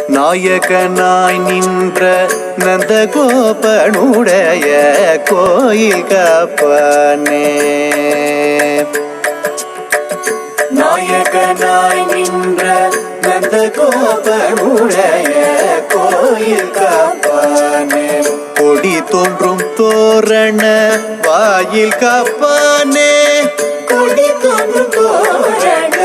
நாயகனாய் நின்ற நந்தகோபனுடைய கோயில் காப்பானே. நாயகனாய் நின்ற நந்தகோபனுடைய கோயில் காப்பானே. கொடி தோன்றும் தோரண வாயில் காப்பானே. கொடி தோன்றும் தோரண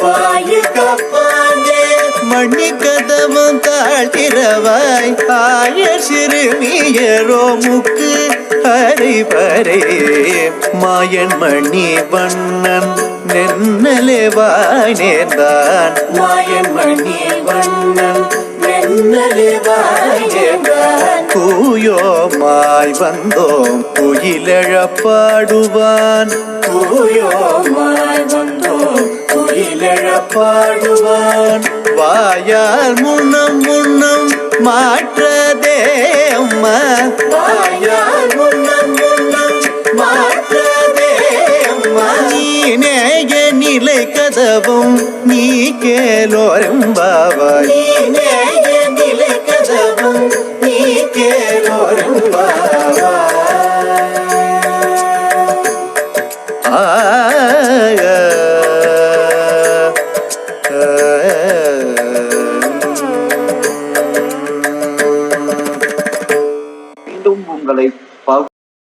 வாயில் காப்பானே. மணி கதவம் தாழ்த்திரவாய் ஆய சிறுமியரோ முக்கு அறிவரே. மாயன் மணி வண்ணன் நென்னலே வாய் நேர்ந்தான். மாயன் மணி வண்ணன் நென்னலே வாய் நேர்ந்தான். தூயோமாய் வந்தோம் குயிலெழப்பாடுவான். தூயோமாய் வந்தோம் குயிலெழப்பாடுவான். வாயால் முன்னம் முன்னம் மாற்றதே அம்மா. வாயால் முன்னம் முன்னம் மாற்றதே அம்மா. நீனேய நிலை கதவும் நீ கேலோரம்பாவாய். நீனே